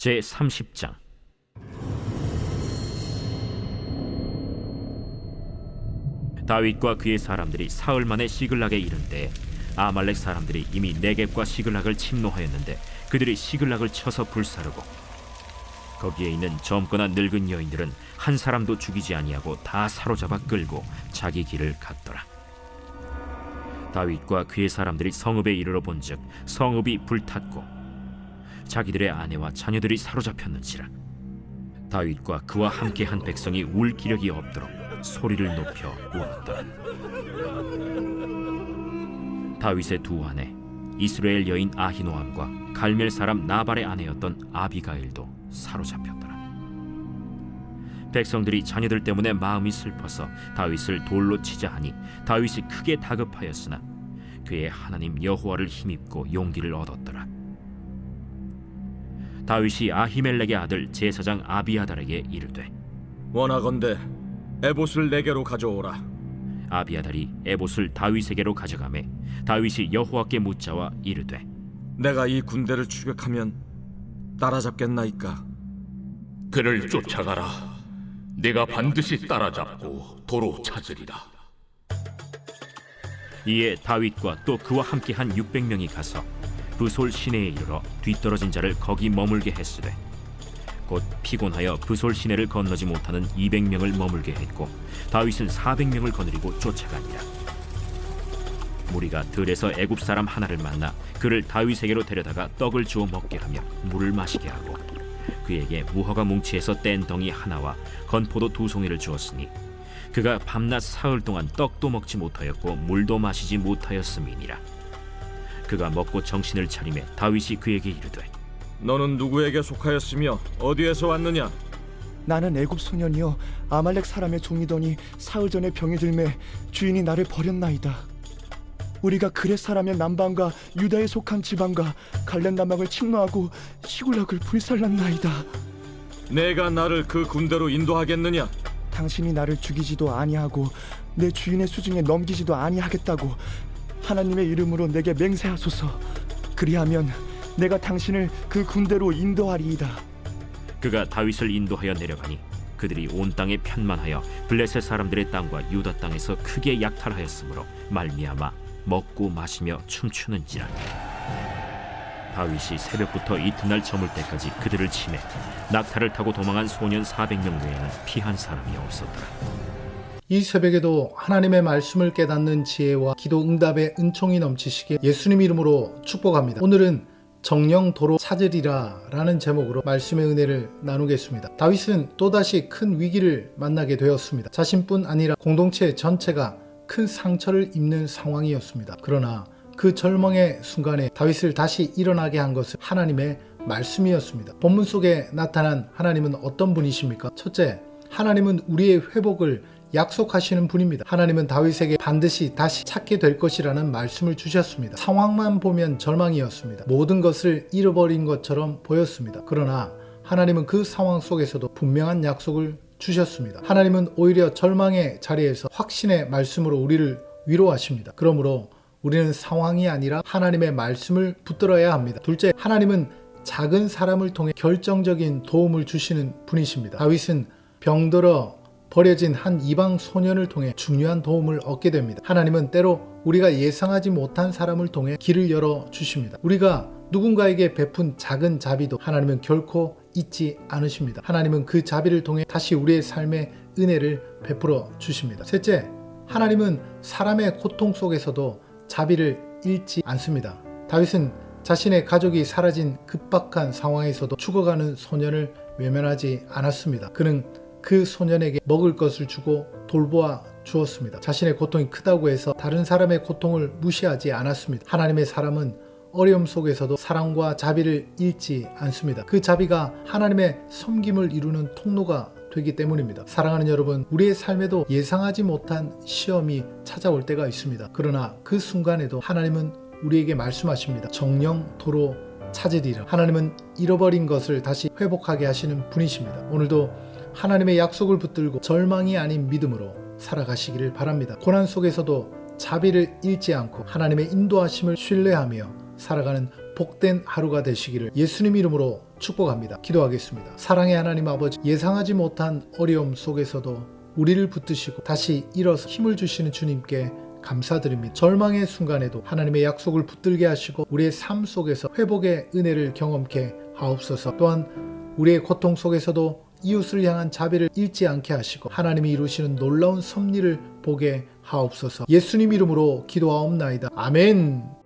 제30장. 다윗과 그의 사람들이 사흘 만에 시글락에 이른 때에 아말렉 사람들이 이미 네겝과 시글락을 침노하였는데 그들이 시글락을 쳐서 불사르고 거기에 있는 젊거나 늙은 여인들은 한 사람도 죽이지 아니하고 다 사로잡아 끌고 자기 길을 갔더라. 다윗과 그의 사람들이 성읍에 이르러 본즉 성읍이 불탔고 자기들의 아내와 자녀들이 사로잡혔는지라. 다윗과 그와 함께한 백성이 울 기력이 없도록 소리를 높여 울었더라. 다윗의 두 아내 이스라엘 여인 아히노암과 갈멜 사람 나발의 아내였던 아비가일도 사로잡혔더라. 백성들이 자녀들 때문에 마음이 슬퍼서 다윗을 돌로 치자 하니 다윗이 크게 다급하였으나 그의 하나님 여호와를 힘입고 용기를 얻었더라. 다윗이 아히멜렉의 아들 제사장 아비아달에게 이르되 원하건대 에봇을 내게로 가져오라. 아비아달이 에봇을 다윗에게로 가져가매 다윗이 여호와께 묻자와 이르되 내가 이 군대를 추격하면 따라잡겠나이까? 그를 쫓아가라. 내가 반드시 따라잡고 도로 찾으리라. 이에 다윗과 또 그와 함께한 600명이 가서 브솔 시내에 이르러 뒤떨어진 자를 거기 머물게 했으되 곧 피곤하여 브솔 시내를 건너지 못하는 200명을 머물게 했고 다윗은 400명을 거느리고 쫓아가니라. 무리가 들에서 애굽 사람 하나를 만나 그를 다윗에게로 데려다가 떡을 주어 먹게 하며 물을 마시게 하고 그에게 무화과 뭉치에서 뗀 덩이 하나와 건포도 2송이를 주었으니 그가 밤낮 사흘 동안 떡도 먹지 못하였고 물도 마시지 못하였음이니라. 그가 먹고 정신을 차리매 다윗이 그에게 이르되 너는 누구에게 속하였으며 어디에서 왔느냐? 나는 애굽 소년이여 아말렉 사람의 종이더니 사흘 전에 병이 들매 주인이 나를 버렸나이다. 우리가 그렛 사람의 남방과 유다에 속한 지방과 갈렙 남방을 침노하고 시굴락을 불살랐나이다. 내가 나를 그 군대로 인도하겠느냐? 당신이 나를 죽이지도 아니하고 내 주인의 수중에 넘기지도 아니하겠다고 하나님의 이름으로 내게 맹세하소서. 그리하면 내가 당신을 그 군대로 인도하리이다. 그가 다윗을 인도하여 내려가니 그들이 온 땅에 편만하여 블레셋 사람들의 땅과 유다 땅에서 크게 약탈하였으므로 말미암아 먹고 마시며 춤추는지라. 다윗이 새벽부터 이튿날 저물 때까지 그들을 치매 낙타를 타고 도망한 소년 400명 외에는 피한 사람이 없었더라. 이 새벽에도 하나님의 말씀을 깨닫는 지혜와 기도 응답의 은총이 넘치시게 예수님 이름으로 축복합니다. 오늘은 정령 도로 찾으리라 라는 제목으로 말씀의 은혜를 나누겠습니다. 다윗은 또다시 큰 위기를 만나게 되었습니다. 자신뿐 아니라 공동체 전체가 큰 상처를 입는 상황이었습니다. 그러나 그 절망의 순간에 다윗을 다시 일어나게 한 것은 하나님의 말씀이었습니다. 본문 속에 나타난 하나님은 어떤 분이십니까? 첫째, 하나님은 우리의 회복을 약속하시는 분입니다. 하나님은 다윗에게 반드시 다시 찾게 될 것이라는 말씀을 주셨습니다. 상황만 보면 절망이었습니다. 모든 것을 잃어버린 것처럼 보였습니다. 그러나 하나님은 그 상황 속에서도 분명한 약속을 주셨습니다. 하나님은 오히려 절망의 자리에서 확신의 말씀으로 우리를 위로하십니다. 그러므로 우리는 상황이 아니라 하나님의 말씀을 붙들어야 합니다. 둘째, 하나님은 작은 사람을 통해 결정적인 도움을 주시는 분이십니다. 다윗은 병들어 버려진 한 이방 소년을 통해 중요한 도움을 얻게 됩니다. 하나님은 때로 우리가 예상하지 못한 사람을 통해 길을 열어 주십니다. 우리가 누군가에게 베푼 작은 자비도 하나님은 결코 잊지 않으십니다. 하나님은 그 자비를 통해 다시 우리의 삶에 은혜를 베풀어 주십니다. 셋째, 하나님은 사람의 고통 속에서도 자비를 잃지 않습니다. 다윗은 자신의 가족이 사라진 급박한 상황에서도 죽어가는 소년을 외면하지 않았습니다. 그는 그 소년에게 먹을 것을 주고 돌보아 주었습니다. 자신의 고통이 크다고 해서 다른 사람의 고통을 무시하지 않았습니다. 하나님의 사람은 어려움 속에서도 사랑과 자비를 잃지 않습니다. 그 자비가 하나님의 섬김을 이루는 통로가 되기 때문입니다. 사랑하는 여러분, 우리의 삶에도 예상하지 못한 시험이 찾아올 때가 있습니다. 그러나 그 순간에도 하나님은 우리에게 말씀하십니다. 정령 도로 찾으리라. 하나님은 잃어버린 것을 다시 회복하게 하시는 분이십니다. 오늘도 하나님의 약속을 붙들고 절망이 아닌 믿음으로 살아가시기를 바랍니다. 고난 속에서도 자비를 잃지 않고 하나님의 인도하심을 신뢰하며 살아가는 복된 하루가 되시기를 예수님 이름으로 축복합니다. 기도하겠습니다. 사랑의 하나님 아버지, 예상하지 못한 어려움 속에서도 우리를 붙드시고 다시 일어서 힘을 주시는 주님께 감사드립니다. 절망의 순간에도 하나님의 약속을 붙들게 하시고 우리의 삶 속에서 회복의 은혜를 경험케 하옵소서. 또한 우리의 고통 속에서도 이웃을 향한 자비를 잃지 않게 하시고 하나님이 이루시는 놀라운 섭리를 보게 하옵소서. 예수님 이름으로 기도하옵나이다. 아멘.